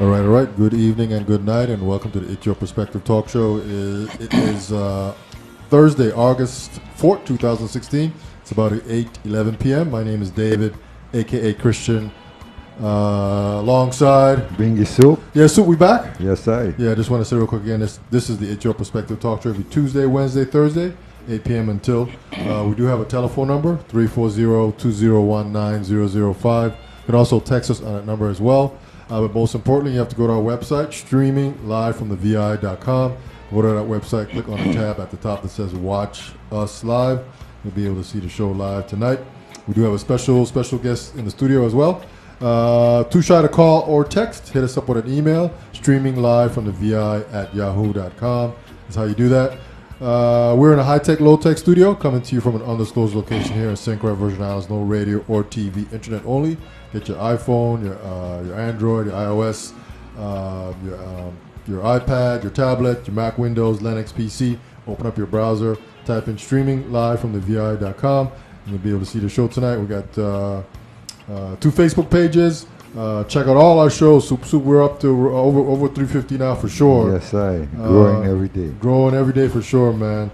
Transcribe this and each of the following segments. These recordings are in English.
All right. Good evening and good night, and welcome to the It's Your Perspective Talk Show. It is Thursday, August 4th, 2016. It's about 8:11 p.m. My name is David, a.k.a. Christian, alongside... Bring your soup. Yeah, Soup, we back? Yes, I. Yeah, I just want to say real quick again, this is the It's Your Perspective Talk Show every Tuesday, Wednesday, Thursday, 8 p.m. until. We do have a telephone number, 340-201-9005. You can also text us on that number as well. But most importantly, you have to go to our website, streaming live from the VI.com. Go to that website, click on the tab at the top that says Watch Us Live. You'll be able to see the show live tonight. We do have a special guest in the studio as well. Too shy to call or text, hit us up with an email, streaming live from the VI@yahoo.com. That's how you do that. We're in a high-tech, low-tech studio, coming to you from an undisclosed location here in St. Croix, Virgin Islands. No radio or TV, internet only. Get your iPhone, your Android, your iOS, your iPad, your tablet, your Mac, Windows, Linux, PC. Open up your browser, type in streaming live from the VI.com, and you'll be able to see the show tonight. We got 2 Facebook pages. Check out all our shows. Soup, we're up to over 350 now for sure. Yes, I. Growing every day. Growing every day for sure, man.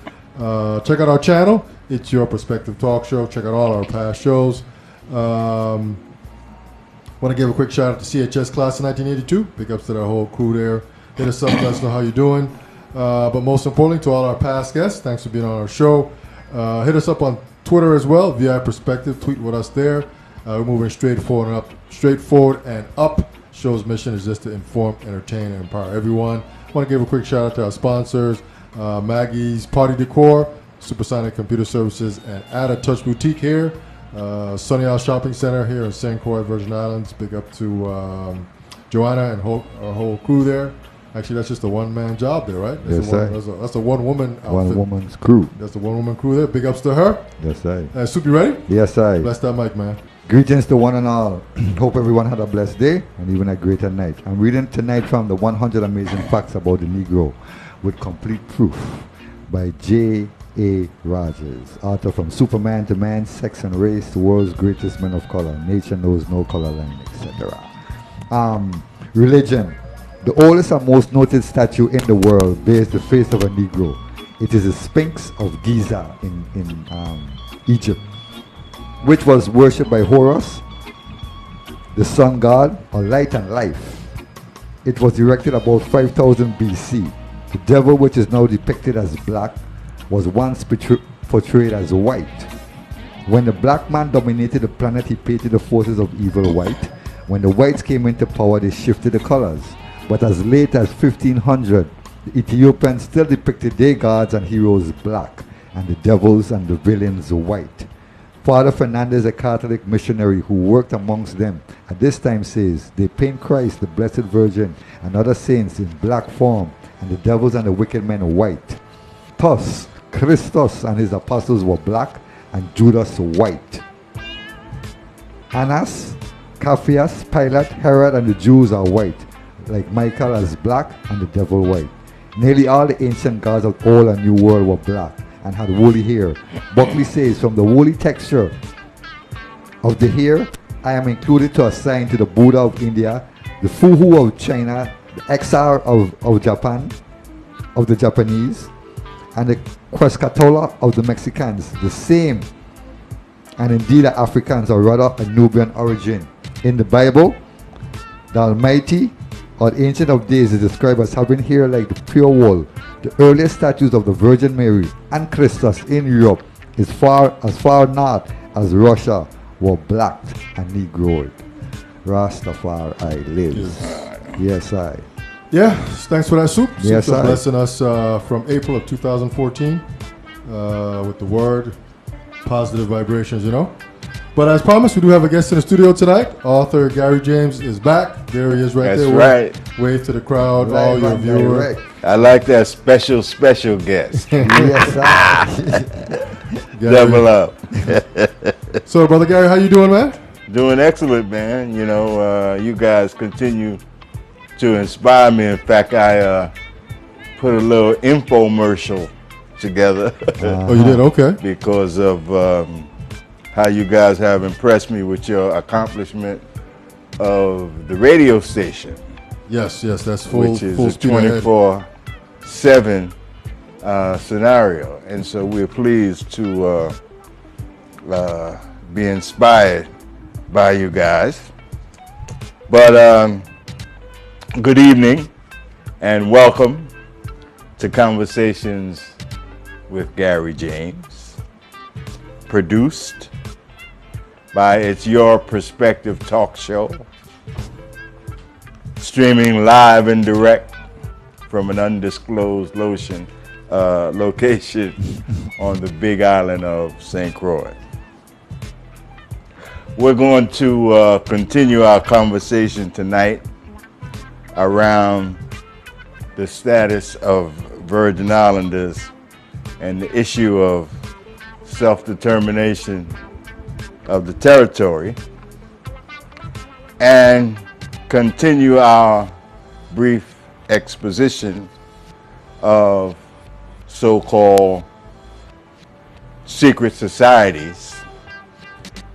Check out our channel. It's Your Perspective Talk Show. Check out all our past shows. Want to give a quick shout out to CHS Class of 1982. Big ups to the whole crew there. Hit us up, let us know how you're doing. But most importantly, to all our past guests, thanks for being on our show. Hit us up on Twitter as well, VI Perspective. Tweet with us there. We're moving straight forward and up. Show's mission is just to inform, entertain, and empower everyone. I want to give a quick shout out to our sponsors, Maggie's Party Decor, Supersonic Computer Services, and Add a Touch Boutique here. Sunny Isle Shopping Center here in St. Croix, Virgin Islands. Big up to Joanna and our whole crew there. Actually, that's just a one-man job there, right? Yes, sir. That's a one-woman outfit. One-woman's crew. That's the one-woman crew there. Big ups to her. Yes, sir. Soup, you ready? Yes, I. Bless that mic, man. Greetings to one and all. Hope everyone had a blessed day and even a greater night. I'm reading tonight from the 100 Amazing Facts About the Negro with Complete Proof by J.A. Rogers, author from Superman to Man, Sex and Race, the world's greatest men of color, nature knows no color line, etc. Religion. The oldest and most noted statue in the world bears the face of a Negro. It is the Sphinx of Giza in Egypt, which was worshipped by Horus, the sun god, or light and life. It was erected about 5000 BC. The devil, which is now depicted as black, was once portrayed as white. When the black man dominated the planet, he painted the forces of evil white. When the whites came into power, they shifted the colors. But as late as 1500, the Ethiopians still depicted their gods and heroes black, and the devils and the villains white. Father Fernandez, a Catholic missionary who worked amongst them at this time, says they paint Christ, the Blessed Virgin, and other saints in black form, and the devils and the wicked men white. Thus, Christus and his apostles were black, and Judas white. Annas, Caiaphas, Pilate, Herod, and the Jews are white, like Michael as black and the devil white. Nearly all the ancient gods of Old and New World were black and had woolly hair. Buckley says, from the woolly texture of the hair, I am included to assign to the Buddha of India, the Fuhu of China, the XR of Japan, of the Japanese, and the Quetzalcoatl of the Mexicans, the same, and indeed the Africans, or rather a Nubian origin. In the Bible, the Almighty, or the Ancient of Days, is described as having hair like the pure wool. The earliest statues of the Virgin Mary and Christus in Europe, as far north as Russia, were black and negroid. Rastafari lives. Yes, I. Yeah, thanks for that, Soup. Yes, Soup blessing us from April of 2014 with the word, positive vibrations, you know. But as promised, we do have a guest in the studio tonight. Author Gary James is back. There he is right there. That's right. Wave to the crowd, all your viewers. I like that special guest. Yes, I. Double up. So, Brother Gary, how you doing, man? Doing excellent, man. You know, you guys continue to inspire me. In fact, I put a little infomercial together. Oh, you did? Okay. Because of how you guys have impressed me with your accomplishment of the radio station. Yes, that's full, which is full a speed ahead. 24/7 scenario. And so we're pleased to be inspired by you guys. But good evening and welcome to Conversations with Gary James, produced by It's Your Perspective Talk Show, streaming live and direct from an undisclosed location on the big island of St. Croix. We're going to continue our conversation tonight around the status of Virgin Islanders and the issue of self-determination of the territory, and continue our brief exposition of so-called secret societies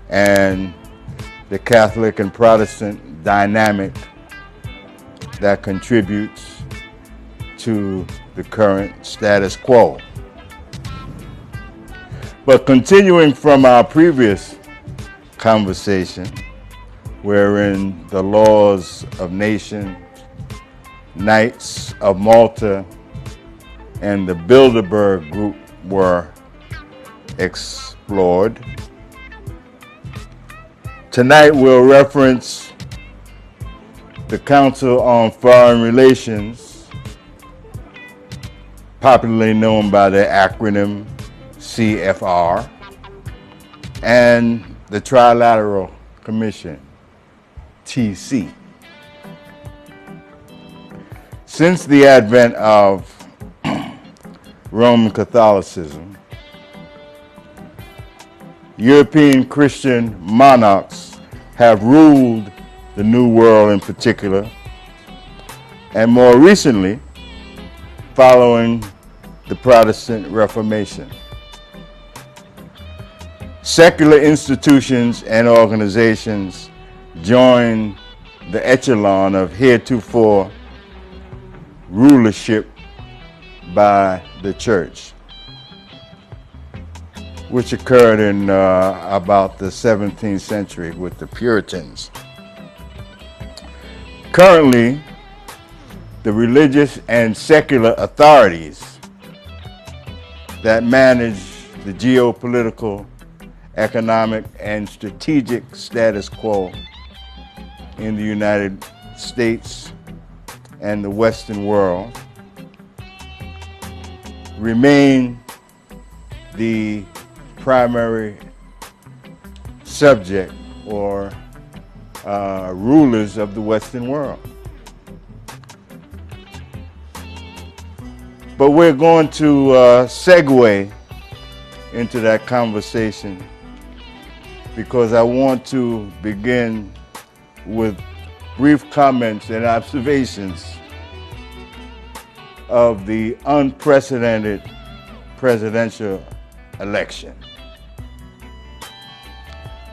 and the Catholic and Protestant dynamic that contributes to the current status quo. But continuing from our previous conversation, wherein the Laws of Nations, Knights of Malta, and the Bilderberg Group were explored, tonight we'll reference the Council on Foreign Relations, popularly known by the acronym CFR, and the Trilateral Commission, TC. Since the advent of Roman Catholicism, European Christian monarchs have ruled the New World in particular, and more recently, following the Protestant Reformation. Secular institutions and organizations join the echelon of heretofore rulership by the church, which occurred in about the 17th century with the Puritans. Currently, the religious and secular authorities that manage the geopolitical, economic, and strategic status quo in the United States and the Western world remain the primary subject or rulers of the Western world. But we're going to segue into that conversation because I want to begin with brief comments and observations of the unprecedented presidential election.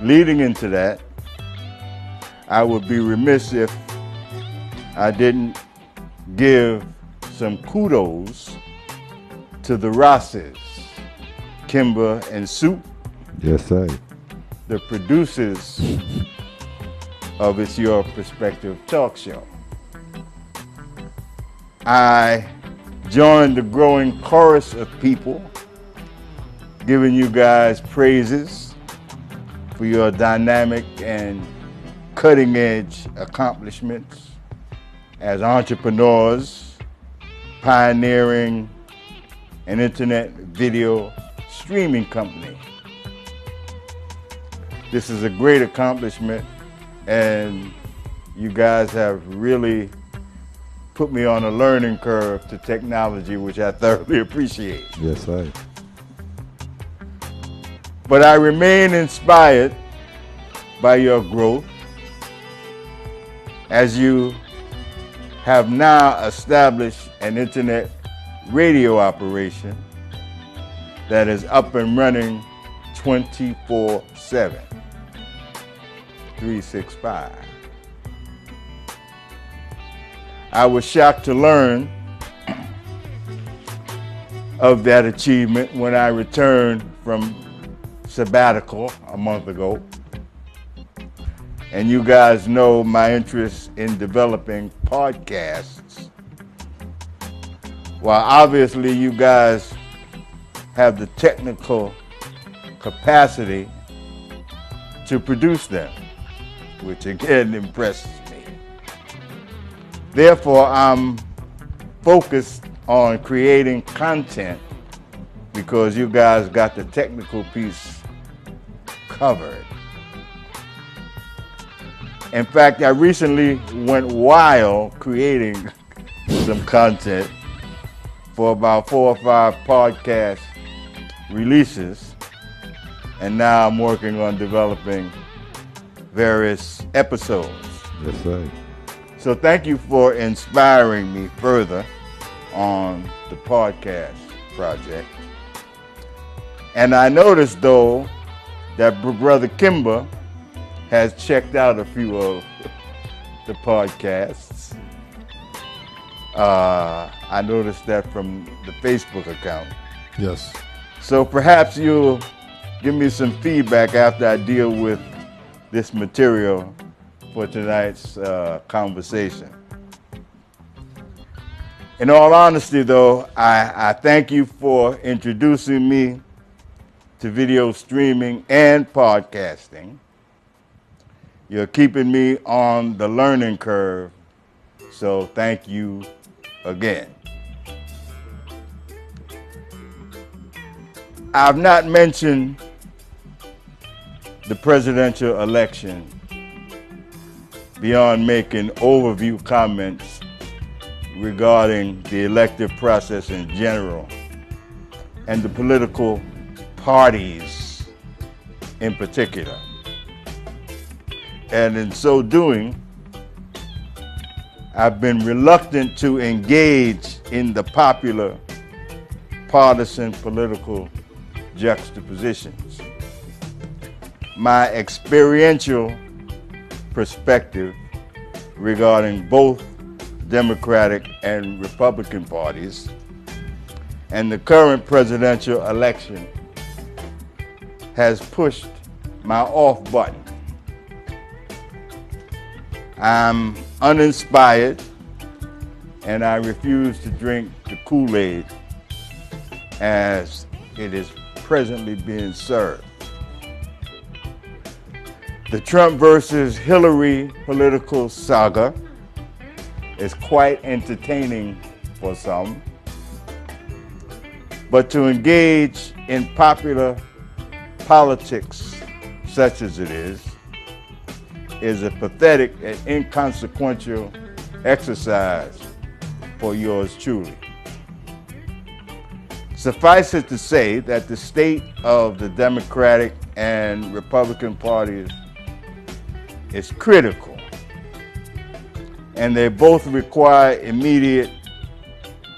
Leading into that, I would be remiss if I didn't give some kudos to the Rosses, Kimber and Soup. Yes, sir. The producers of It's Your Perspective Talk Show. I joined the growing chorus of people giving you guys praises for your dynamic and cutting-edge accomplishments as entrepreneurs, pioneering an internet video streaming company. This is a great accomplishment, and you guys have really put me on a learning curve to technology, which I thoroughly appreciate. Yes, sir. But I remain inspired by your growth as you have now established an internet radio operation that is up and running 24/7, 365. I was shocked to learn of that achievement when I returned from sabbatical a month ago. And you guys know my interest in developing podcasts. While obviously you guys have the technical capacity to produce them, which again impresses me. Therefore, I'm focused on creating content because you guys got the technical piece covered. In fact, I recently went wild creating some content for about 4 or 5 podcast releases, and now I'm working on developing various episodes. That's right. So thank you for inspiring me further on the podcast project. And I noticed, though, that Brother Kimber has checked out a few of the podcasts. I noticed that from the Facebook account. Yes. So perhaps you'll give me some feedback after I deal with this material for tonight's conversation. In all honesty, though, I thank you for introducing me to video streaming and podcasting. You're keeping me on the learning curve, so thank you again. I've not mentioned the presidential election beyond making overview comments regarding the elective process in general and the political parties in particular. And in so doing, I've been reluctant to engage in the popular partisan political juxtapositions. My experiential perspective regarding both Democratic and Republican parties and the current presidential election has pushed my off button. I'm uninspired and I refuse to drink the Kool-Aid as it is presently being served. The Trump versus Hillary political saga is quite entertaining for some, but to engage in popular politics such as it is a pathetic and inconsequential exercise for yours truly. Suffice it to say that the state of the Democratic and Republican parties is critical, and they both require immediate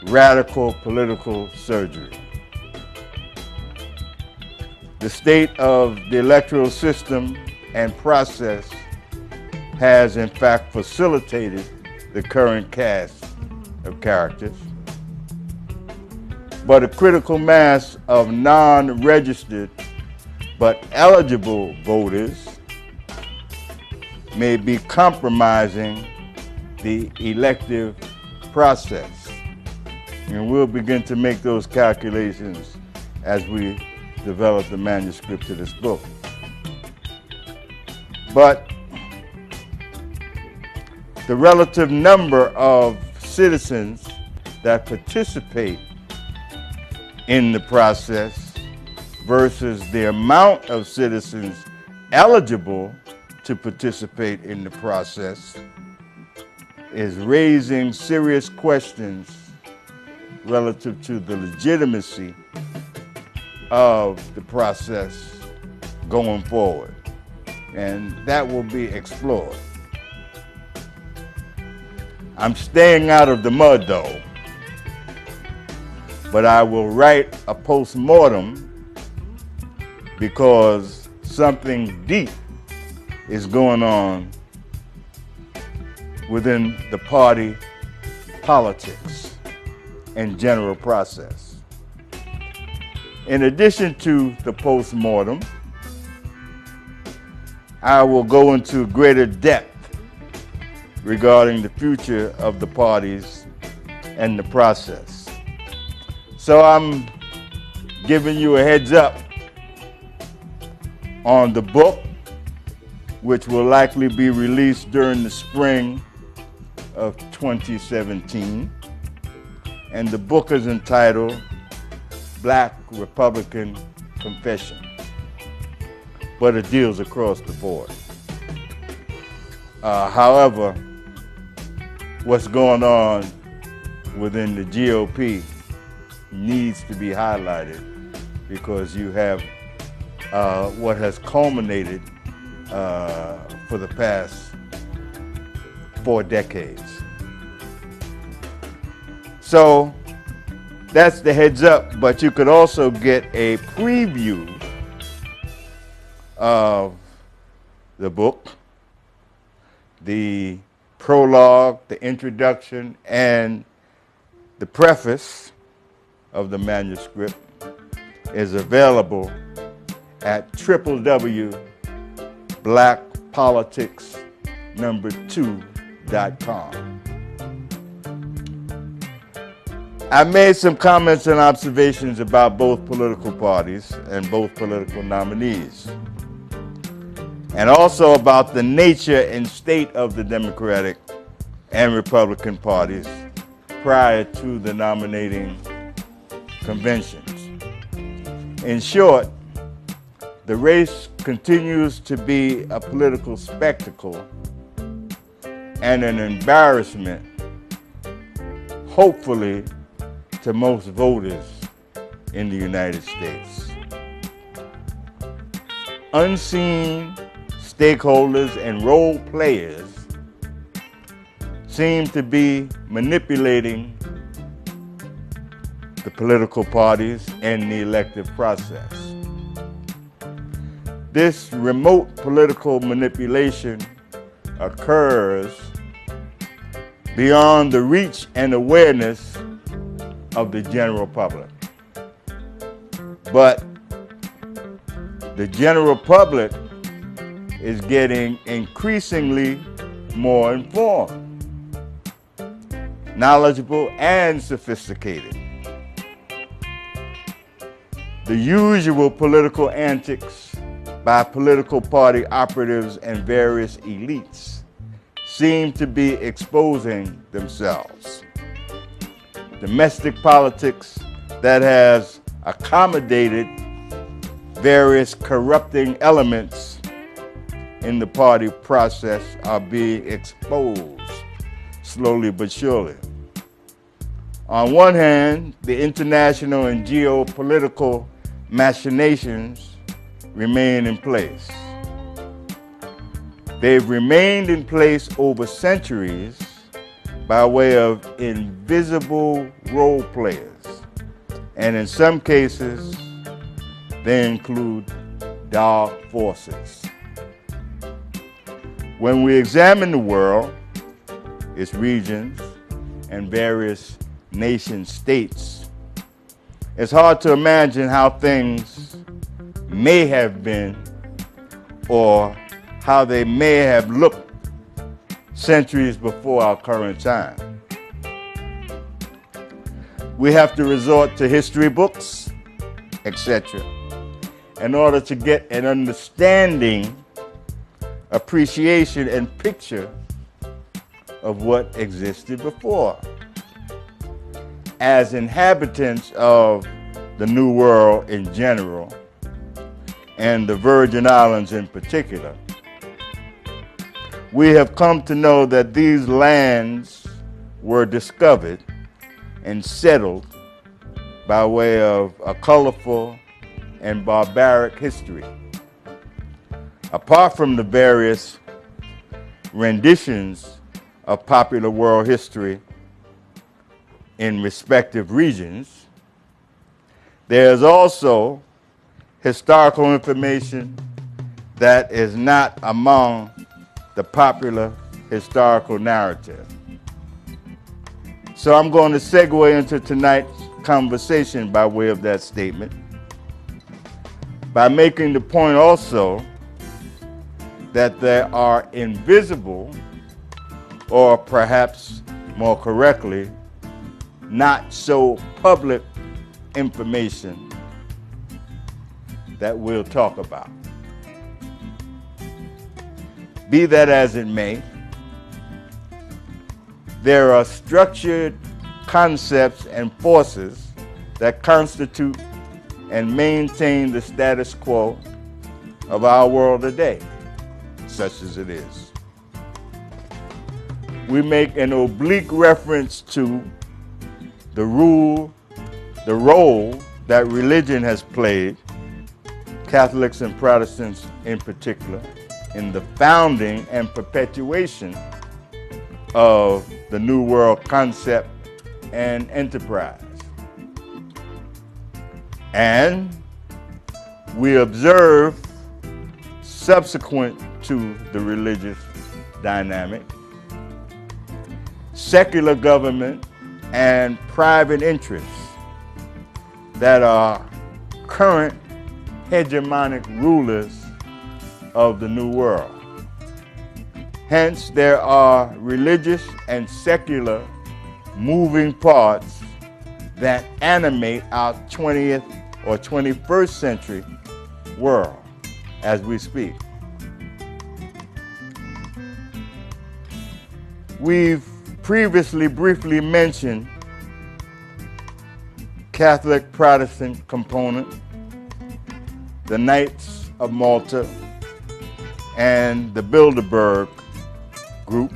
radical political surgery. The state of the electoral system and process has in fact facilitated the current cast of characters, but a critical mass of non-registered but eligible voters may be compromising the elective process. And we'll begin to make those calculations as we develop the manuscript to this book. But the relative number of citizens that participate in the process versus the amount of citizens eligible to participate in the process is raising serious questions relative to the legitimacy of the process going forward. And that will be explored. I'm staying out of the mud though, but I will write a post-mortem because something deep is going on within the party politics and general process. In addition to the postmortem, I will go into greater depth regarding the future of the parties and the process. So I'm giving you a heads up on the book, which will likely be released during the spring of 2017. And the book is entitled Black Republican Confession, but it deals across the board. However, what's going on within the GOP needs to be highlighted, because you have what has culminated for the past 4 decades. So that's the heads up, but you could also get a preview of the book, the prologue, the introduction, and the preface of the manuscript is available at www.blackpolitics2.com. I made some comments and observations about both political parties and both political nominees, and also about the nature and state of the Democratic and Republican parties prior to the nominating conventions. In short, the race continues to be a political spectacle and an embarrassment, hopefully, to most voters in the United States. Unseen stakeholders and role players seem to be manipulating the political parties and the elective process. This remote political manipulation occurs beyond the reach and awareness of the general public. But the general public is getting increasingly more informed, knowledgeable, and sophisticated. The usual political antics by political party operatives and various elites seem to be exposing themselves. Domestic politics that has accommodated various corrupting elements in the party process are being exposed slowly but surely. On one hand, the international and geopolitical machinations remain in place. They've remained in place over centuries by way of invisible role players, and in some cases, they include dark forces. When we examine the world, its regions, and various nation states, it's hard to imagine how things may have been or how they may have looked centuries before our current time. We have to resort to history books, etc., in order to get an understanding, appreciation, and picture of what existed before. As inhabitants of the New World in general, and the Virgin Islands in particular, we have come to know that these lands were discovered and settled by way of a colorful and barbaric history. Apart from the various renditions of popular world history in respective regions, there is also historical information that is not among the popular historical narrative. So So I'm going to segue into tonight's conversation by way of that statement, by making the point also that there are invisible, or perhaps more correctly, not so public information that we'll talk about. Be that as it may, there are structured concepts and forces that constitute and maintain the status quo of our world today, such as it is. We make an oblique reference to the role that religion has played, Catholics and Protestants in particular, in the founding and perpetuation of the New World concept and enterprise. And we observe, subsequent to the religious dynamic, secular government and private interests that are current hegemonic rulers of the New World. Hence, there are religious and secular moving parts that animate our 20th or 21st century world as we speak. We've previously briefly mentioned Catholic Protestant component, the Knights of Malta, and the Bilderberg group.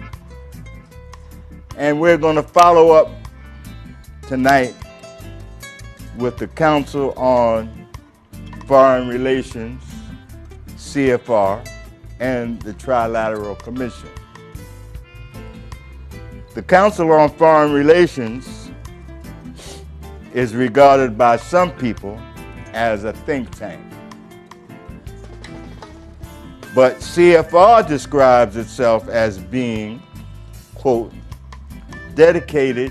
And we're going to follow up tonight with the Council on Foreign Relations, CFR, and the Trilateral Commission. The Council on Foreign Relations is regarded by some people as a think tank. But CFR describes itself as being, quote, dedicated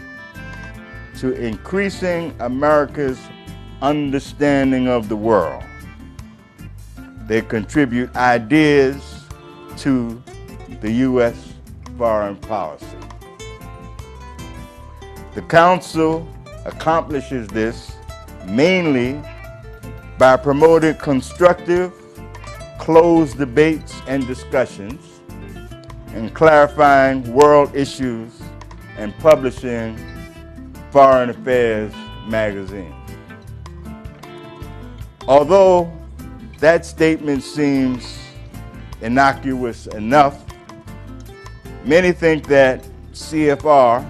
to increasing America's understanding of the world. They contribute ideas to the U.S. foreign policy. The Council accomplishes this mainly by promoting constructive, closed debates and discussions, and clarifying world issues and publishing Foreign Affairs magazine. Although that statement seems innocuous enough, many think that CFR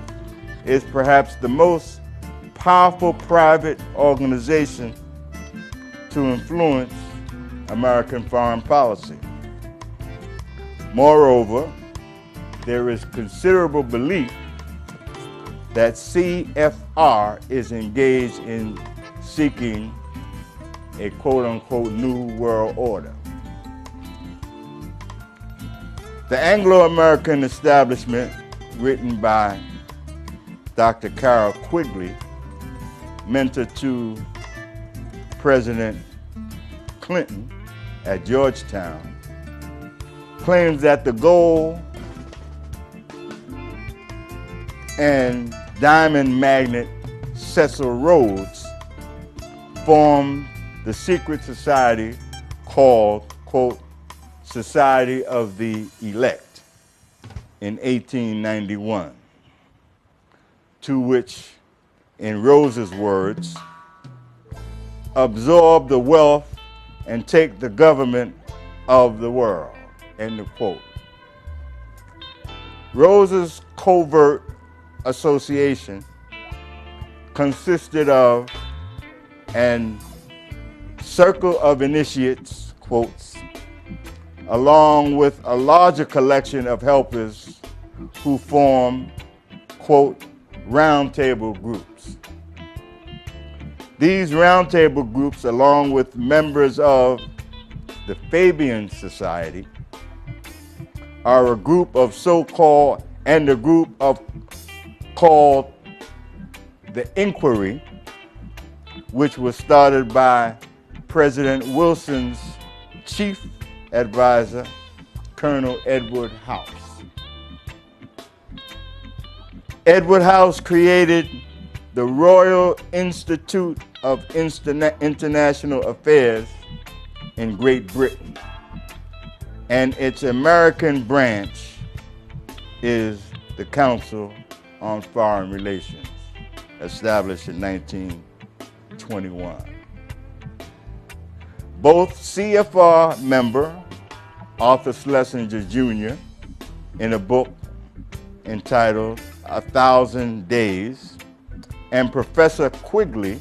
is perhaps the most powerful private organization to influence American foreign policy. Moreover, there is considerable belief that CFR is engaged in seeking a quote-unquote new world order. The Anglo-American Establishment, written by Dr. Carroll Quigley, mentor to President Clinton at Georgetown, claims that the gold and diamond magnate Cecil Rhodes formed the secret society called, quote, Society of the Elect in 1891, to which, in Rhodes's words, absorb the wealth and take the government of the world, end of quote. Rhodes's covert association consisted of an circle of initiates, quotes, along with a larger collection of helpers who form, quote, roundtable groups. These roundtable groups, along with members of the Fabian Society, are a group of called the inquiry, which was started by President Wilson's chief advisor, Colonel Edward House. Edward House created the Royal Institute of International Affairs in Great Britain, and its American branch is the Council on Foreign Relations, established in 1921. Both CFR member Arthur Schlesinger Jr. in a book entitled 1,000 Days, and Professor Quigley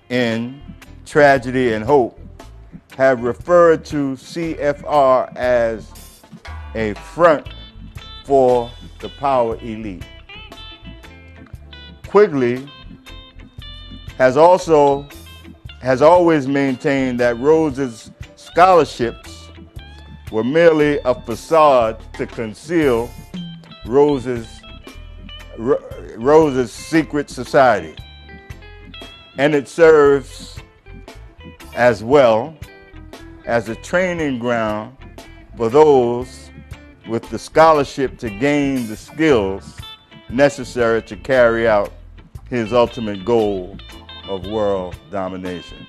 in Tragedy and Hope have referred to CFR as a front for the power elite. Quigley has always maintained that Rhodes's scholarships were merely a facade to conceal Rhodes's secret society, and it serves as well as a training ground for those with the scholarship to gain the skills necessary to carry out his ultimate goal of world domination.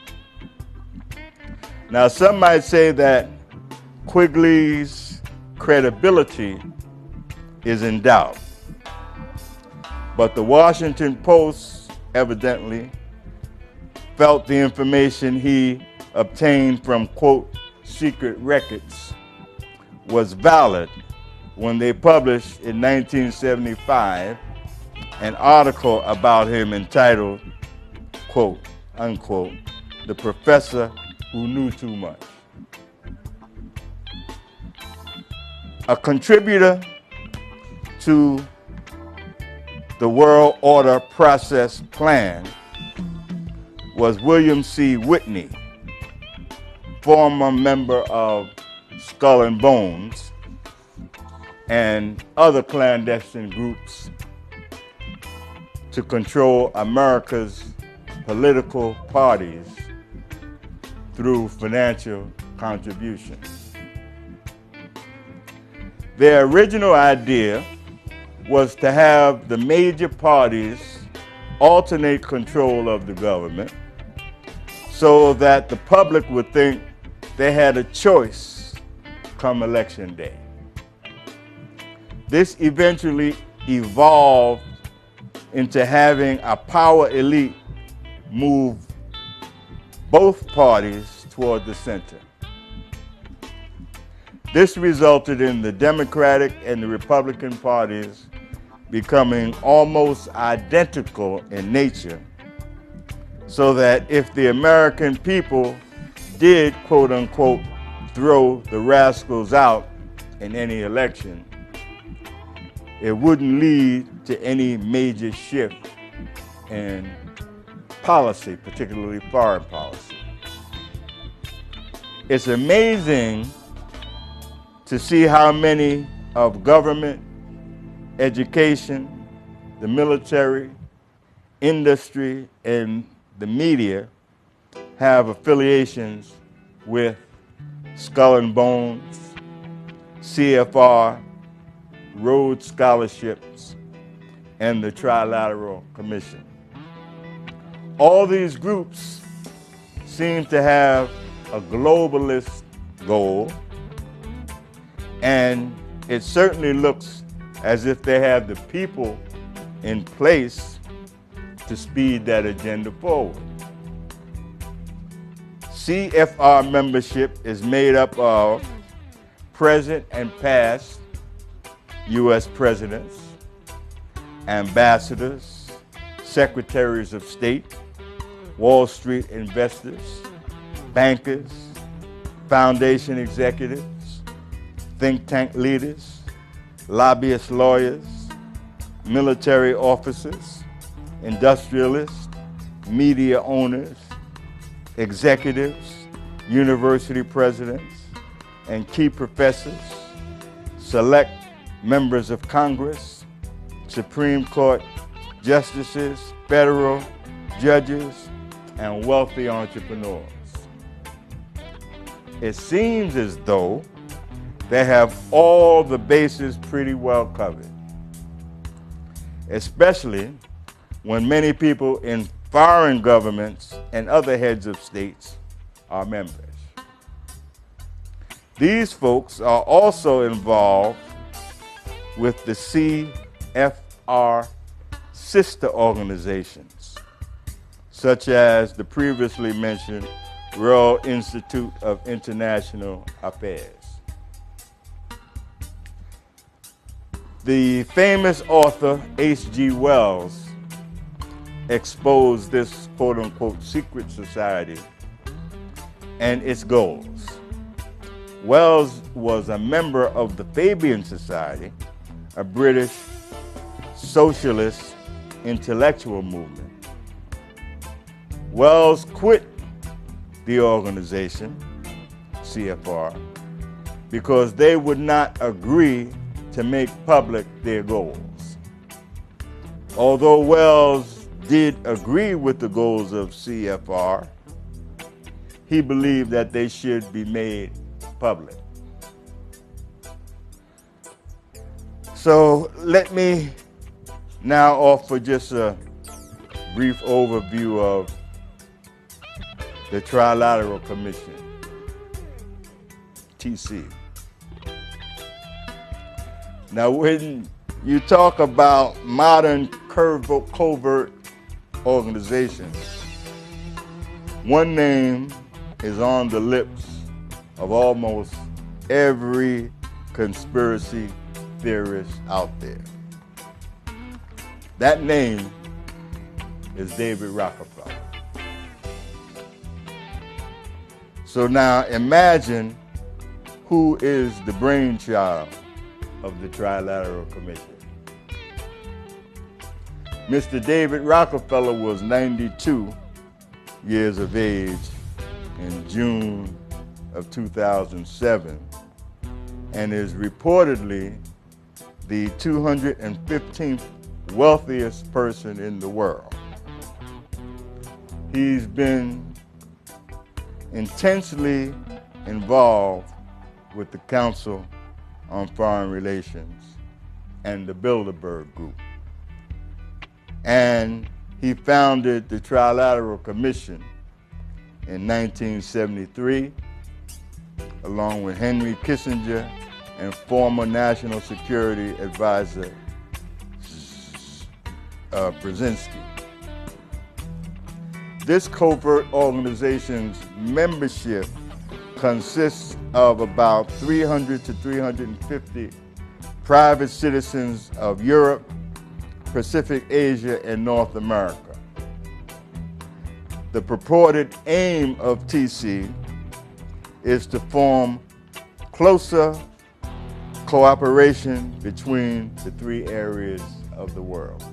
Now, some might say that Quigley's credibility is in doubt, but the Washington Post evidently felt the information he obtained from, quote, secret records was valid when they published in 1975 an article about him entitled, quote, unquote, The Professor Who Knew Too Much. A contributor to the World Order Process Plan was William C. Whitney, former member of Skull and Bones and other clandestine groups to control America's political parties through financial contributions. Their original idea was to have the major parties alternate control of the government so that the public would think they had a choice come election day. This eventually evolved into having a power elite move both parties toward the center. This resulted in the Democratic and the Republican parties becoming almost identical in nature, so that if the American people did, quote unquote, throw the rascals out in any election, it wouldn't lead to any major shift in policy, particularly foreign policy. It's amazing to see how many of government, education, the military, industry, and the media have affiliations with Skull and Bones, CFR, Rhodes Scholarships, and the Trilateral Commission. All these groups seem to have a globalist goal, and it certainly looks as if they have the people in place to speed that agenda forward. CFR membership is made up of present and past U.S. presidents, ambassadors, secretaries of state, Wall Street investors, bankers, foundation executives, think tank leaders, lobbyist lawyers, military officers, industrialists, media owners, executives, university presidents, and key professors, select members of Congress, Supreme Court justices, federal judges, and wealthy entrepreneurs. It seems as though they have all the bases pretty well covered, especially when many people in foreign governments and other heads of states are members. These folks are also involved with the CFR sister organizations, such as the previously mentioned Royal Institute of International Affairs. The famous author H.G. Wells exposed this quote-unquote secret society and its goals. Wells was a member of the Fabian Society, a British socialist intellectual movement. Wells quit the organization, CFR, because they would not agree to make public their goals. Although Wells did agree with the goals of CFR, he believed that they should be made public. So let me now offer just a brief overview of the Trilateral Commission, TC. Now, when you talk about modern covert organizations, one name is on the lips of almost every conspiracy theorist out there. That name is David Rockefeller. So now imagine who is the brainchild of the Trilateral Commission. Mr. David Rockefeller was 92 years of age in June of 2007 and is reportedly the 215th wealthiest person in the world. He's been intensely involved with the Council on Foreign Relations and the Bilderberg Group. And he founded the Trilateral Commission in 1973, along with Henry Kissinger and former National Security Advisor Brzezinski. This covert organization's membership consists of about 300 to 350 private citizens of Europe, Pacific Asia, and North America. The purported aim of TC is to form closer cooperation between the three areas of the world.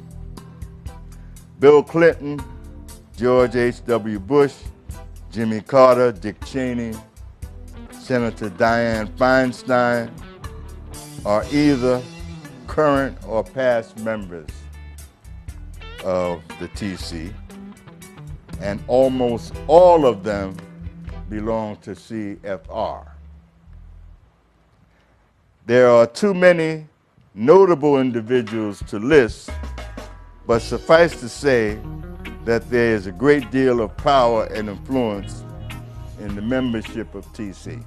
Bill Clinton, George H.W. Bush, Jimmy Carter, Dick Cheney, Senator Dianne Feinstein are either current or past members of the TC, and almost all of them belong to CFR. There are too many notable individuals to list, but suffice to say that there is a great deal of power and influence in the membership of TC.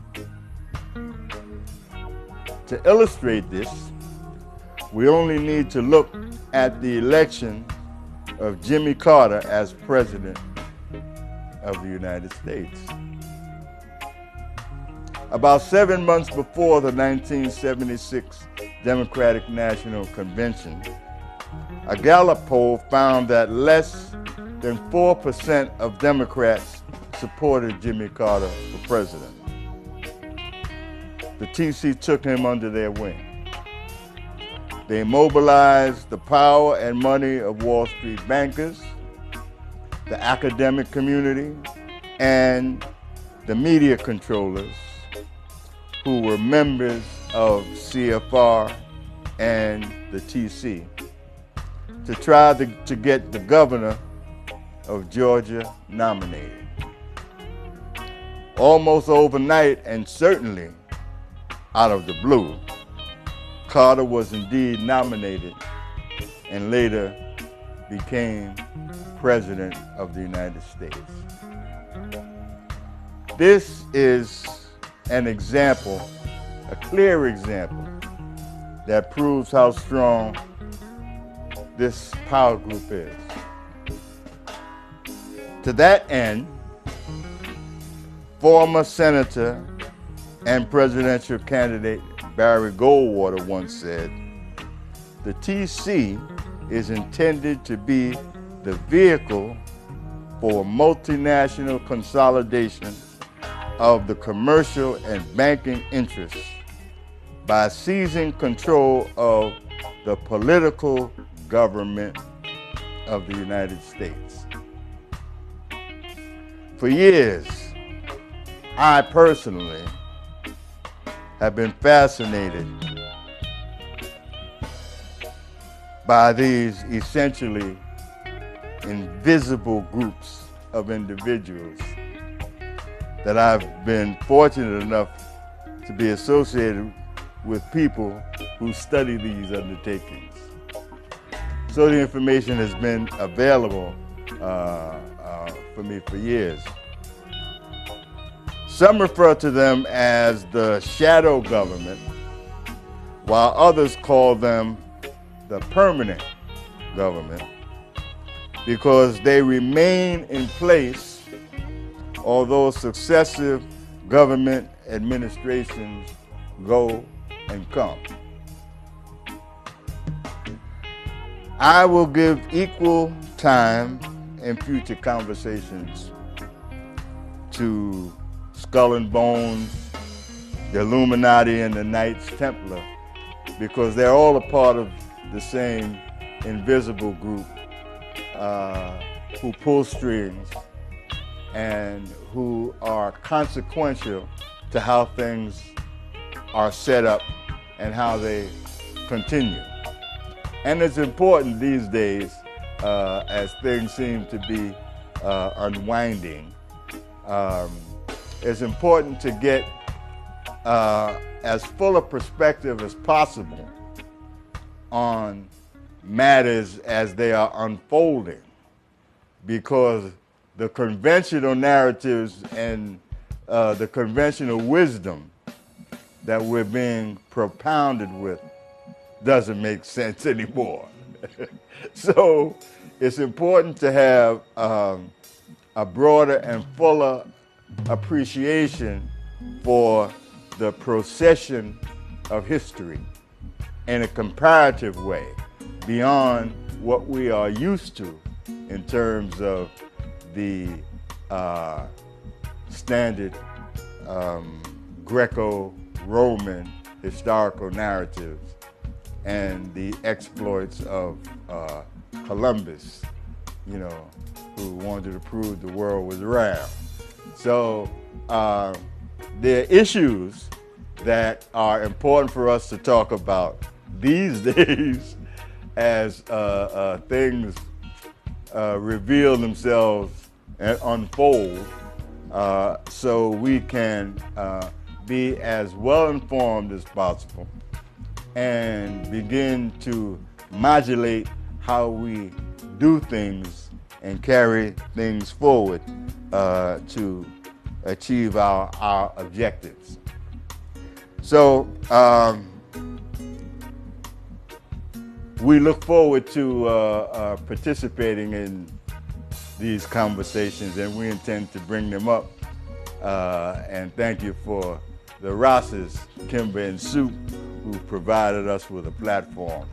To illustrate this, we only need to look at the election of Jimmy Carter as President of the United States. About 7 months before the 1976 Democratic National Convention, a Gallup poll found that less than 4% of Democrats supported Jimmy Carter for president. The TC took him under their wing. They mobilized the power and money of Wall Street bankers, the academic community, and the media controllers who were members of CFR and the TC to try to get the governor of Georgia nominated. Almost overnight, and certainly out of the blue, Carter was indeed nominated and later became President of the United States. This is an example, a clear example, that proves how strong this power group is. To that end, former Senator and presidential candidate Barry Goldwater once said, "The TC is intended to be the vehicle for multinational consolidation of the commercial and banking interests by seizing control of the political government of the United States." For years, I personally have been fascinated by these essentially invisible groups of individuals that I've been fortunate enough to be associated with people who study these undertakings. So the information has been available for me for years. Some refer to them as the shadow government, while others call them the permanent government, because they remain in place although successive government administrations go and come. I will give equal time in future conversations to Skull and Bones, the Illuminati, and the Knights Templar, because they're all a part of the same invisible group who pull strings and who are consequential to how things are set up and how they continue. And it's important these days, as things seem to be unwinding, it's important to get as full a perspective as possible on matters as they are unfolding, because the conventional narratives and the conventional wisdom that we're being propounded with doesn't make sense anymore. So it's important to have a broader and fuller appreciation for the procession of history in a comparative way beyond what we are used to in terms of the standard Greco-Roman historical narratives and the exploits of Columbus, you know, who wanted to prove the world was round. So there are issues that are important for us to talk about these days as things reveal themselves and unfold, so we can be as well informed as possible and begin to modulate how we do things and carry things forward to achieve our objectives. So we look forward to participating in these conversations, and we intend to bring them up. And thank you for the Rosses, Kimber and Soup, who provided us with a platform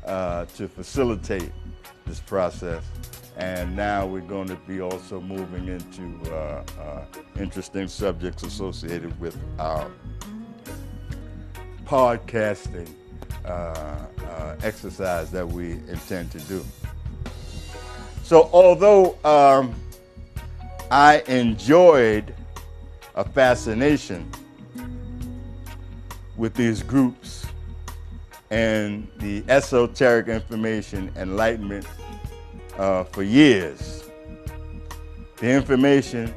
to facilitate this process. And now we're going to be also moving into interesting subjects associated with our podcasting exercise that we intend to do. So although I enjoyed a fascination with these groups and the esoteric information enlightenment for years. The information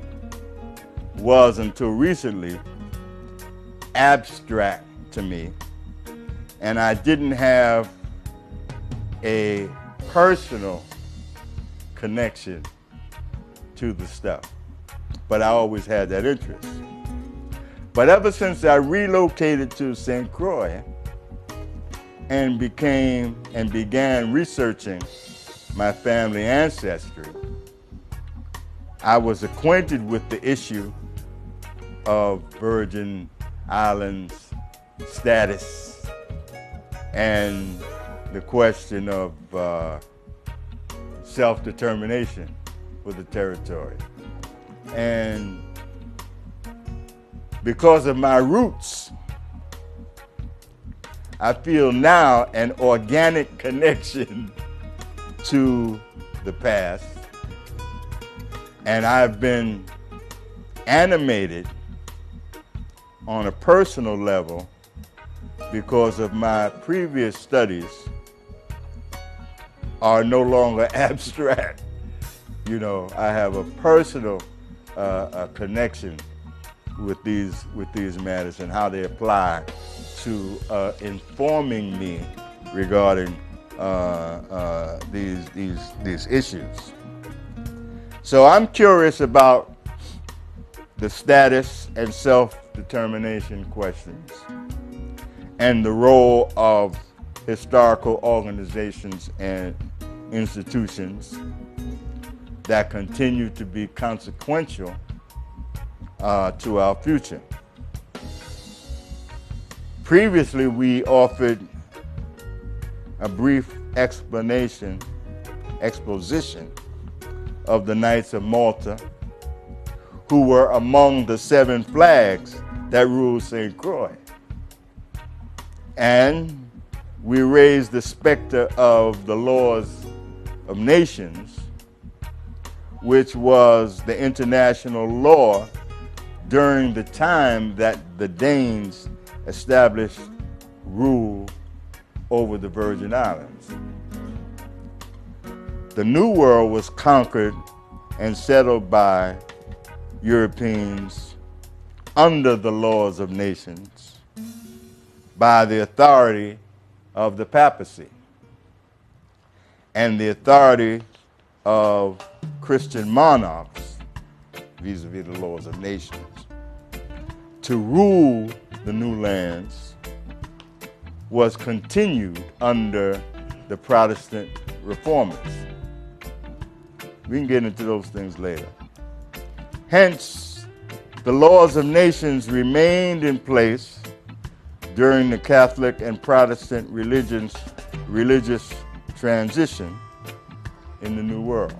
was, until recently, abstract to me, and I didn't have a personal connection to the stuff, but I always had that interest. But ever since I relocated to St. Croix and began researching my family ancestry, I was acquainted with the issue of Virgin Islands status and the question of self-determination for the territory. And because of my roots, I feel now an organic connection to the past, and I've been animated on a personal level because of my previous studies are no longer abstract. You know, I have a personal connection with these matters and how they apply to informing me regarding these issues. So I'm curious about the status and self-determination questions and the role of historical organizations and institutions that continue to be consequential to our future. Previously, we offered a brief exposition of the Knights of Malta, who were among the 7 flags that ruled St. Croix. And we raised the specter of the Laws of Nations, which was the international law during the time that the Danes established rule over the Virgin Islands. The New World was conquered and settled by Europeans under the Laws of Nations by the authority of the papacy and the authority of Christian monarchs vis-a-vis the Laws of Nations to rule the new lands was continued under the Protestant reformers. We can get into those things later. Hence, the Laws of Nations remained in place during the Catholic and Protestant religious transition in the New World.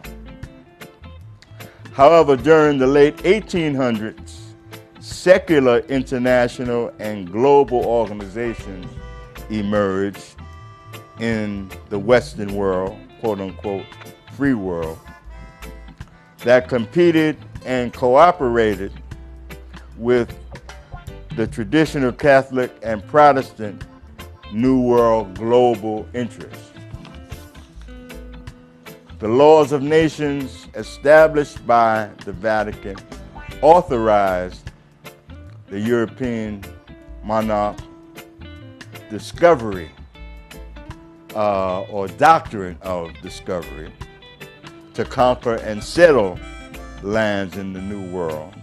However, during the late 1800s, secular international and global organizations emerged in the Western world, quote unquote, free world, that competed and cooperated with the traditional Catholic and Protestant New World global interests. The Laws of Nations established by the Vatican authorized the European monarch discovery or doctrine of discovery to conquer and settle lands in the New World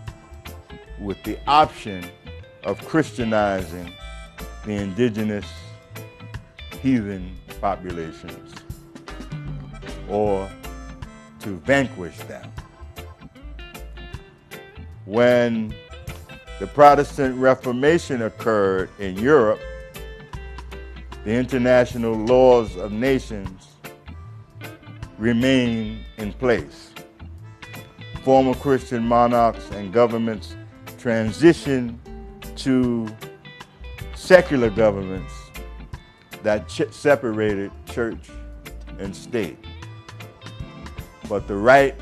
with the option of Christianizing the indigenous heathen populations or to vanquish them. When the Protestant Reformation occurred in Europe, the international laws of nations remain in place. Former Christian monarchs and governments transitioned to secular governments that separated church and state. But the right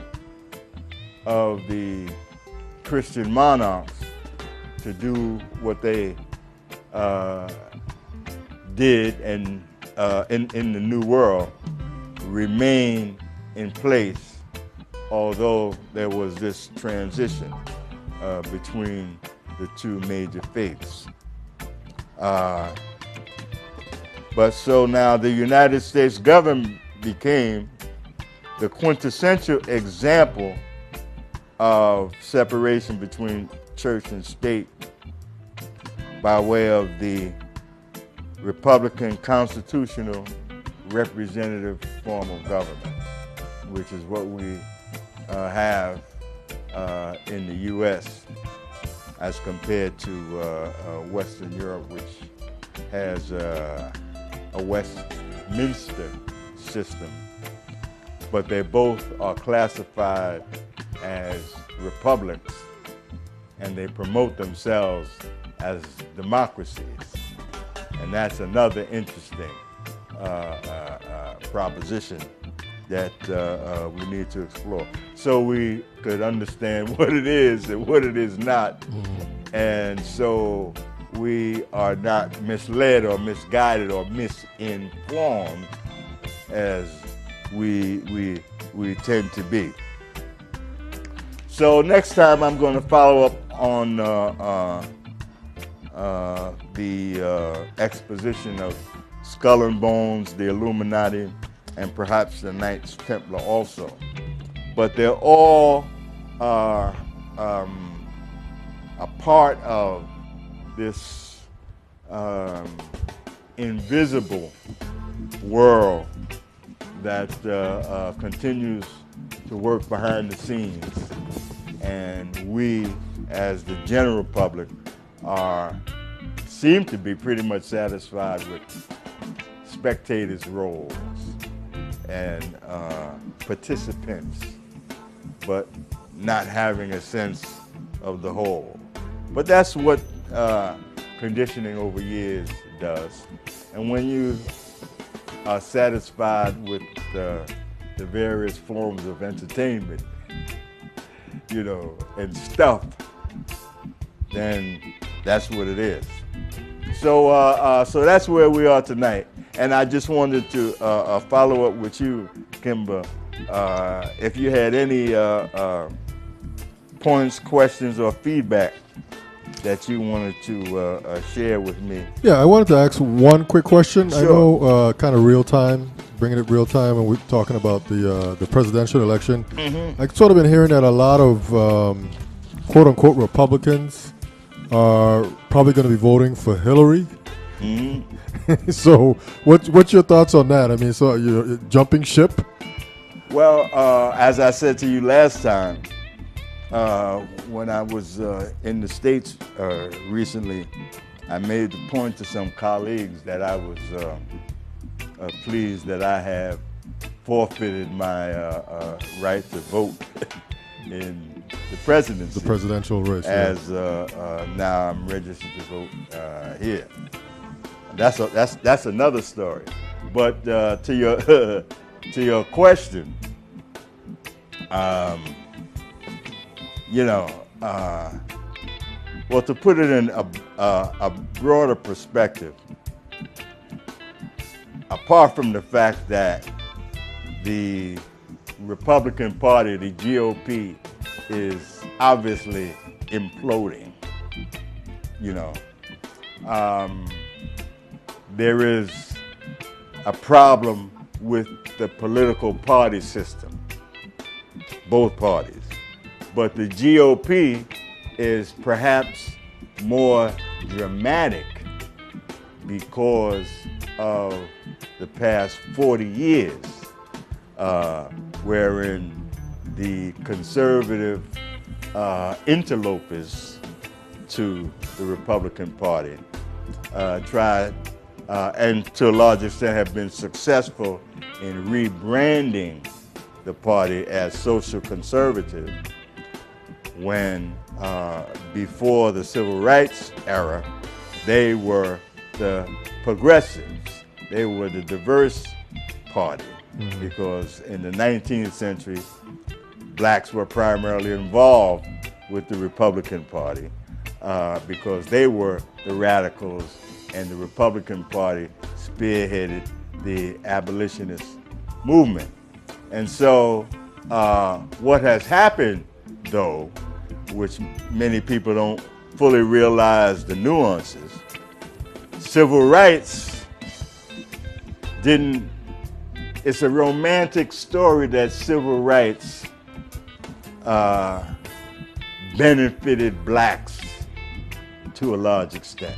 of the Christian monarchs to do what they did and in the New World remain in place, although there was this transition between the two major faiths. But so now the United States government became the quintessential example of separation between church and state by way of the Republican constitutional representative form of government, which is what we have in the U.S. as compared to Western Europe, which has a Westminster system. But they both are classified as republics, and they promote themselves as democracies. And that's another interesting proposition that we need to explore, so we could understand what it is and what it is not, and so we are not misled or misguided or misinformed as we tend to be. So next time I'm going to follow up on the exposition of Skull and Bones, the Illuminati, and perhaps the Knights Templar also. But they're all a part of this invisible world that continues to work behind the scenes, and we, as the general public, seem to be pretty much satisfied with spectators' roles and participants, but not having a sense of the whole. But that's what conditioning over years does. And when you are satisfied with the various forms of entertainment, and stuff, then that's what it is. So, so that's where we are tonight. And I just wanted to follow up with you, Kimber, if you had any points, questions, or feedback that you wanted to share with me. Yeah, I wanted to ask one quick question. Sure. I know kind of real time, bringing it real time, and we're talking about the presidential election. Mm-hmm. I've sort of been hearing that a lot of quote-unquote Republicans are probably going to be voting for Hillary. Mm-hmm. So what's your thoughts on that? I mean, so you're jumping ship? Well, as I said to you last time, when I was in the States recently, I made the point to some colleagues that I was pleased that I have forfeited my right to vote in the presidency. The presidential race. As now I'm registered to vote here. That's another story. But to your question, well, to put it in a broader perspective, apart from the fact that the Republican Party, the GOP, is obviously imploding, there is a problem with the political party system, both parties. But the GOP is perhaps more dramatic because of the past 40 years, wherein the conservative interlopers to the Republican Party tried and to a large extent have been successful in rebranding the party as social conservative, when before the civil rights era, they were the progressives. They were the diverse party, because in the 19th century, blacks were primarily involved with the Republican Party because they were the radicals and the Republican Party spearheaded the abolitionist movement. And so what has happened, though, which many people don't fully realize the nuances, civil rights didn't, it's a romantic story that civil rights benefited blacks to a large extent.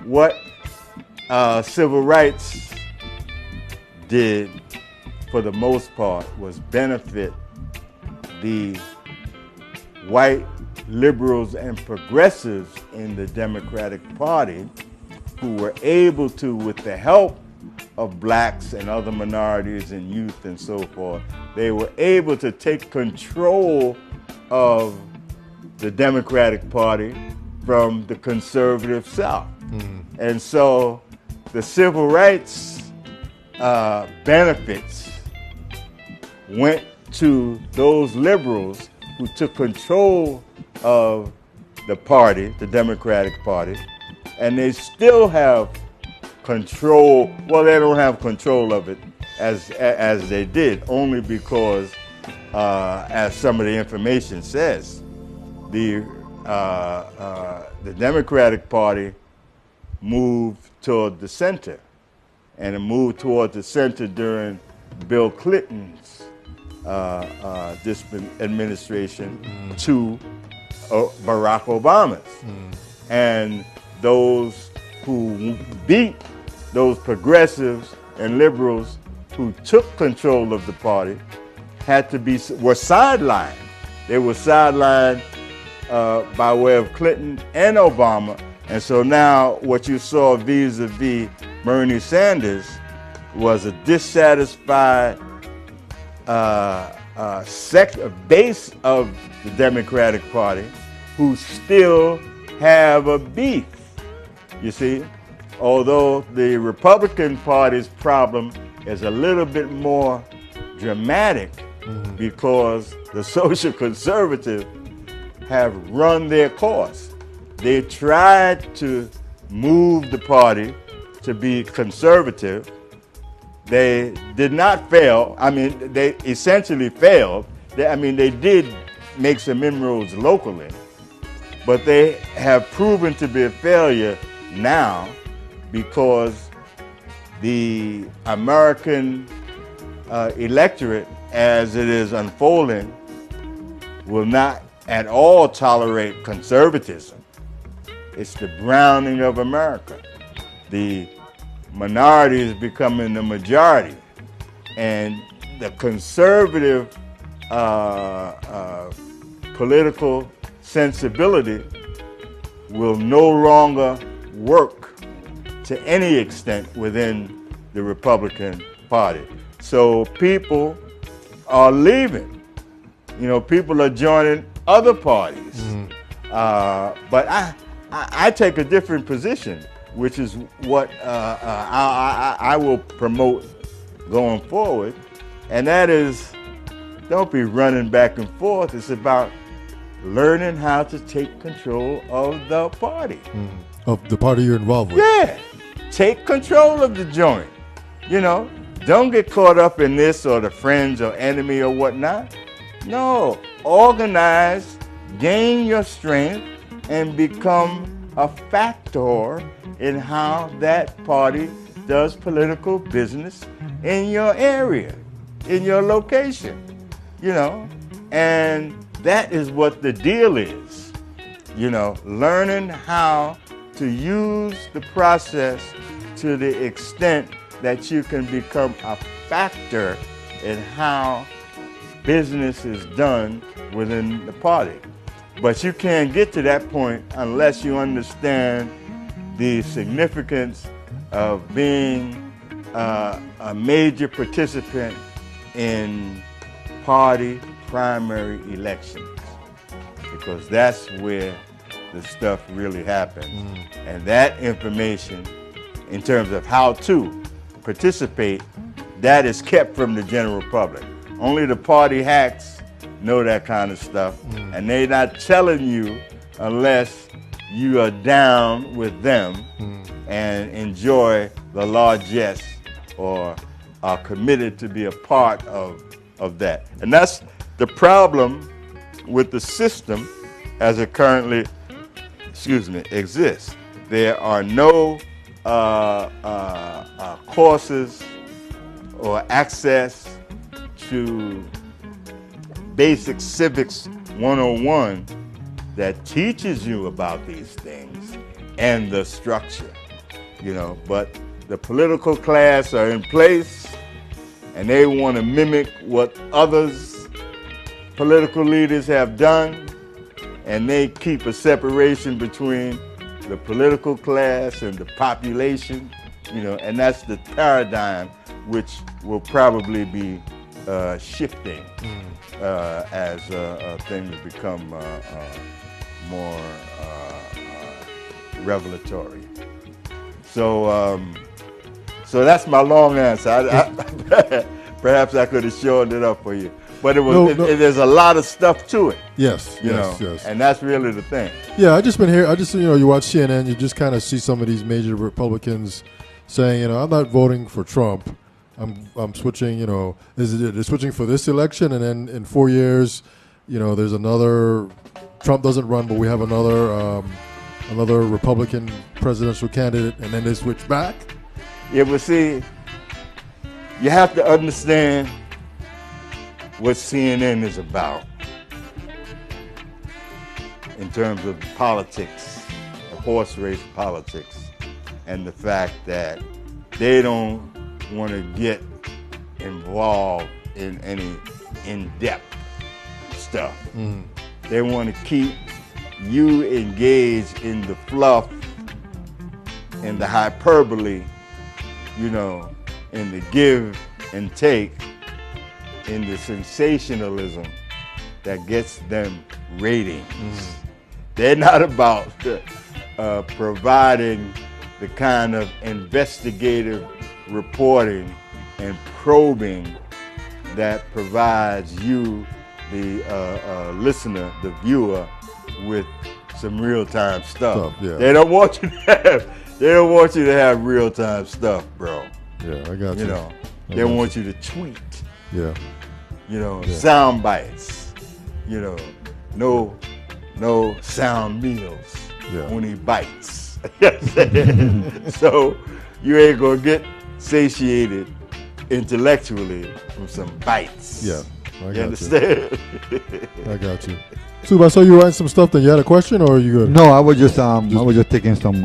What civil rights did, for the most part, was benefit the white liberals and progressives in the Democratic Party, who were able to, with the help of blacks and other minorities and youth and so forth, they were able to take control of the Democratic Party from the conservative South. And so the civil rights benefits went to those liberals who took control of the party, the Democratic Party, and they still have control. Well, they don't have control of it as they did, only because, as some of the information says, the Democratic Party moved toward the center, and it moved toward the center during Bill Clinton's administration to Barack Obama's. And those who beat those progressives and liberals who took control of the party were sidelined. They were sidelined by way of Clinton and Obama. And so now what you saw vis-a-vis Bernie Sanders was a dissatisfied base of the Democratic Party who still have a beef, you see. Although the Republican Party's problem is a little bit more dramatic because the social conservatives have run their course. They tried to move the party to be conservative. They did not fail. I mean, they essentially failed. They did make some inroads locally, but they have proven to be a failure now because the American electorate, as it is unfolding, will not at all tolerate conservatism. It's the browning of America. The minority is becoming the majority, and the conservative political sensibility will no longer work to any extent within the Republican Party. So people are leaving. People are joining other parties. But I take a different position, which is what I will promote going forward, and that is, don't be running back and forth. It's about learning how to take control of the party. Of the party you're involved with. Yeah, take control of the joint. Don't get caught up in this or the friends or enemy or whatnot. No, organize, gain your strength, and become a factor in how that party does political business in your area, in your location, and that is what the deal is, learning how to use the process to the extent that you can become a factor in how business is done within the party. But you can't get to that point unless you understand the significance of being a major participant in party primary elections, because that's where the stuff really happens. And that information, in terms of how to participate, that is kept from the general public. Only the party hacks know that kind of stuff, and they're not telling you unless you are down with them and enjoy the largesse or are committed to be a part of that. And that's the problem with the system as it currently, exists. There are no courses or access to basic civics 101 that teaches you about these things and the structure, but the political class are in place and they want to mimic what others political leaders have done, and they keep a separation between the political class and the population, and that's the paradigm which will probably be shifting as things become more revelatory. So that's my long answer. Perhaps I could have shortened it up for you, but there's a lot of stuff to it. Yes, yes, yes. And that's really the thing. Yeah, I just you watch CNN, you just kind of see some of these major Republicans saying, I'm not voting for Trump. I'm switching, they're switching for this election, and then in 4 years, there's another, Trump doesn't run, but we have another Republican presidential candidate, and then they switch back. Yeah, but see, you have to understand what CNN is about in terms of politics, horse race politics, and the fact that they don't want to get involved in any in-depth stuff. They want to keep you engaged in the fluff and the hyperbole, in the give and take, in the sensationalism that gets them ratings. They're not about providing the kind of investigative reporting and probing that provides you, the listener, the viewer, with some real-time stuff. Yeah. They don't want you to have real-time stuff, bro. Yeah, I got you. They want you to tweet. Yeah. Sound bites. No sound meals. Yeah. Only bites. So you ain't gonna get satiated intellectually from some bites. Yeah, You understand? I got you. Sub, I saw you writing some stuff. Then you had a question, or are you good? No, I was just taking some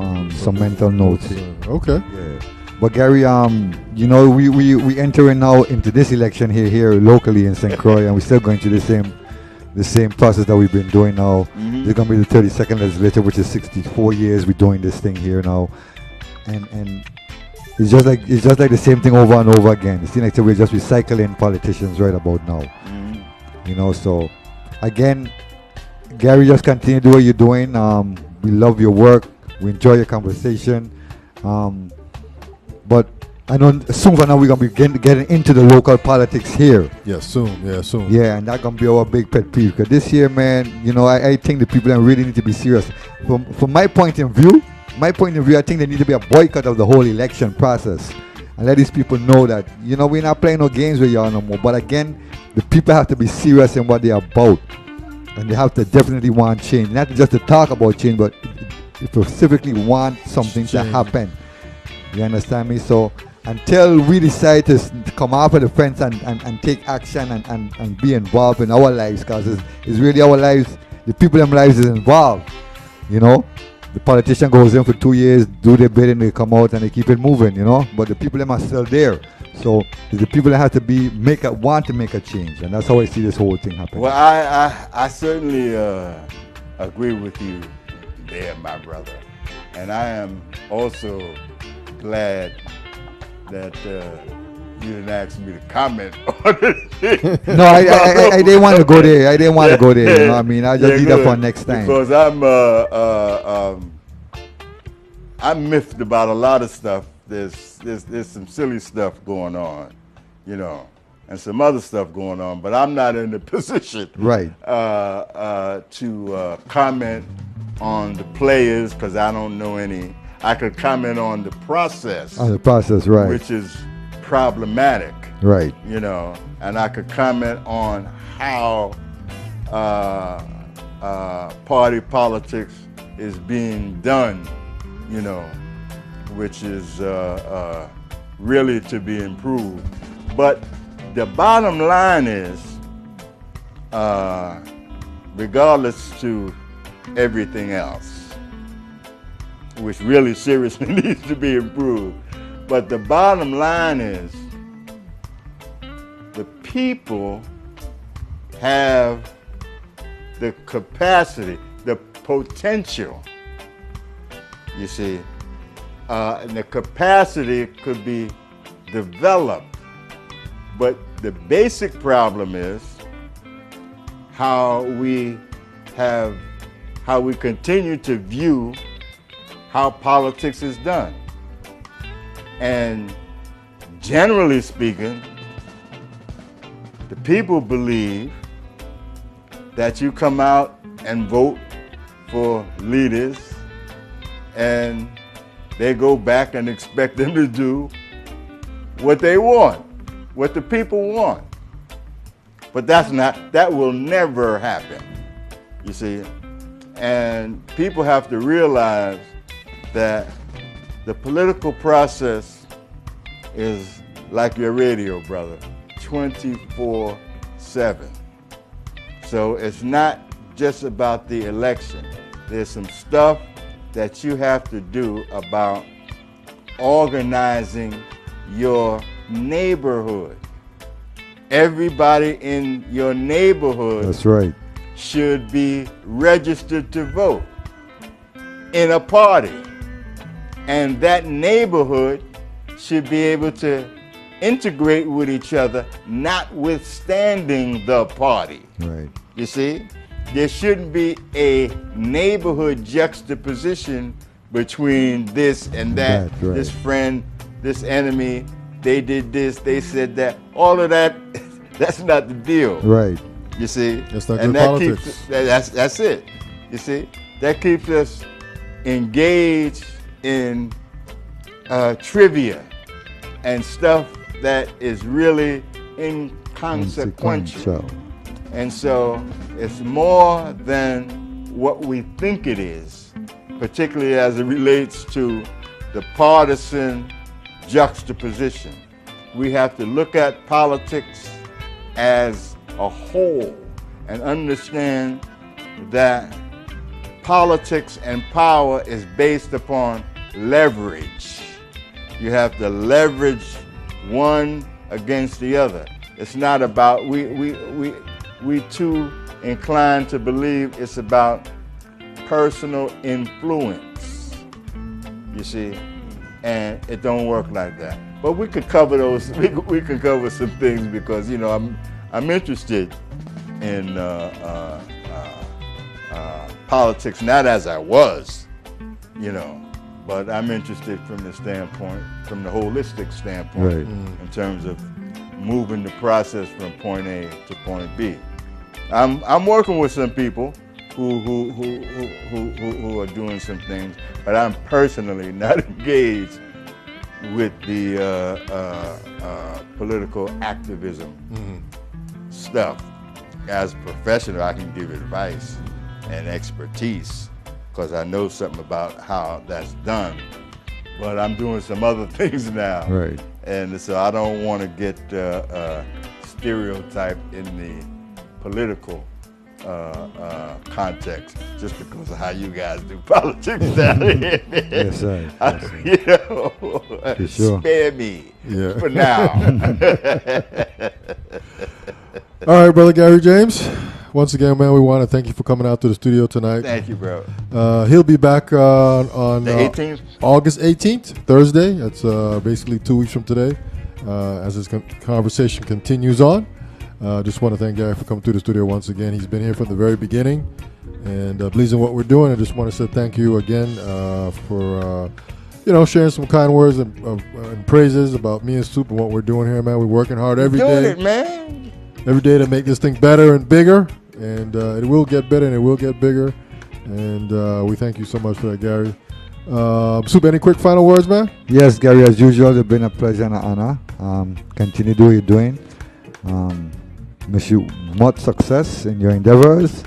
mental notes. Okay. Yeah. But Gary, we entering now into this election here locally in St. Croix, and we're still going through the same process that we've been doing now. Mm-hmm. There's gonna be the 32nd legislature, which is 64 years we're doing this thing here now, and it's just like the same thing over and over again. It seems like we're just recycling politicians right about now. Mm-hmm. So again, Gary, just continue to do what you're doing. We love your work. We enjoy your conversation. But I know soon from now we're gonna be getting into the local politics here. Yeah, soon. Yeah, and that's gonna be our big pet peeve. Because this year, man, I think the people really need to be serious. From my point of view, I think there need to be a boycott of the whole election process, and let these people know that we're not playing no games with y'all no more. But again, the people have to be serious in what they're about, and they have to definitely want change, not just to talk about change, but specifically want something to happen. You understand me? So until we decide to come off of the fence and take action and be involved in our lives, because it's really our lives, the people in lives is involved. The politician goes in for 2 years, do their bidding, they come out and they keep it moving, but the people them are still there. So it's the people that have to want to make a change, and that's how I see this whole thing happen. Well, I certainly agree with you there, my brother, and I am also glad that you didn't ask me to comment on it. No, I didn't want to go there. I just leave that for next time. Because I'm miffed about a lot of stuff. There's some silly stuff going on, and some other stuff going on. But I'm not in the position, right, to comment on the players because I don't know any. I could comment on the process, On the process, right. which is problematic, Right. you know, and I could comment on how party politics is being done, you know, which is really to be improved. But the bottom line is, regardless to everything else, which really seriously needs to be improved, but the bottom line is the people have the capacity, the potential, you see, and the capacity could be developed. But the basic problem is how we continue to view how politics is done. And generally speaking, the people believe that you come out and vote for leaders and they go back and expect them to do what they want, what the people want. But that will never happen, you see. And people have to realize that the political process is like your radio, brother, 24/7. So it's not just about the election. There's some stuff that you have to do about organizing your neighborhood. Everybody in your neighborhood That's right. should be registered to vote in a party. And that neighborhood should be able to integrate with each other, notwithstanding the party. Right. You see? There shouldn't be a neighborhood juxtaposition between this and that, Right. this friend, this enemy, they did this, they said that. All of that, that's not the deal. Right. You see? That's not and good that politics. keeps that's it. You see? That keeps us engaged in trivia and stuff that is really inconsequential. So, And so it's more than what we think it is, particularly as it relates to the partisan juxtaposition. We have to look at politics as a whole and understand that politics and power is based upon leverage. You have to leverage one against the other. It's not about, we too inclined to believe it's about personal influence, you see, and it don't work like that. But we could cover those, we could cover some things because, you know, I'm interested in politics, not as I was, you know, but I'm interested from the standpoint, from the holistic standpoint, Right. in terms of moving the process from point A to point B. I'm working with some people who are doing some things, but I'm personally not engaged with the political activism stuff. As a professional, I can give advice and expertise because I know something about how that's done. But I'm doing some other things now. Right. And so I don't want to get stereotyped in the political context just because of how you guys do politics down here. Yes, sir. Yes, sir. You know, For sure. spare me Yeah. for now. All right, Brother Gary James. Once again, man, we want to thank you for coming out to the studio tonight. Thank you, bro. He'll be back on The 18th? August 18th, Thursday. That's basically 2 weeks from today, as this conversation continues on. Just want to thank Gary for coming to the studio once again. He's been here from the very beginning and believes in what we're doing. I just want to say thank you again for sharing some kind words and praises about me and Soup and what we're doing here, man. We're working hard every Doing day. it, man. Every day to make this thing better and bigger, and it will get better and it will get bigger. And we thank you so much for that, Gary. Soup, any quick final words, man? Yes, Gary, as usual, it's been a pleasure and an honor. Continue to do what you're doing. Wish you much success in your endeavors.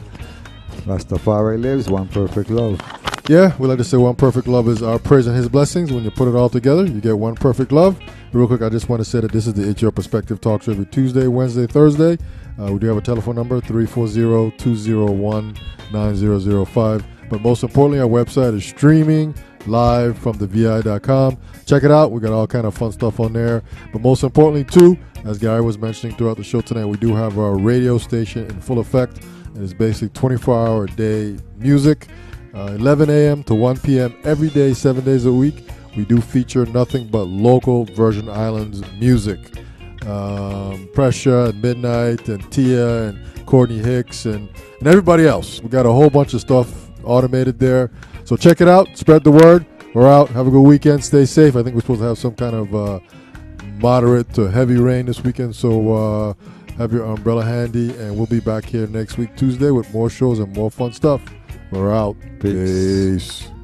Rastafari lives, one perfect love. Yeah, we like to say one perfect love is our praise and his blessings. When you put it all together, you get one perfect love. Real quick, I just want to say that this is the It's Your Perspective talk show every Tuesday, Wednesday, Thursday. We do have a telephone number, 340-201-9005. But most importantly, our website is streaming live from the VI.com. Check it out. We got all kind of fun stuff on there. But most importantly, too, as Gary was mentioning throughout the show tonight, we do have our radio station in full effect. And it's basically 24-hour a day music, 11 a.m. to 1 p.m. every day, 7 days a week. We do feature nothing but local Virgin Islands music. Pressure and Midnight and Tia and Courtney Hicks and everybody else. We got a whole bunch of stuff automated there. So check it out. Spread the word. We're out. Have a good weekend. Stay safe. I think we're supposed to have some kind of moderate to heavy rain this weekend. So have your umbrella handy. And we'll be back here next week, Tuesday, with more shows and more fun stuff. We're out. Peace. Peace.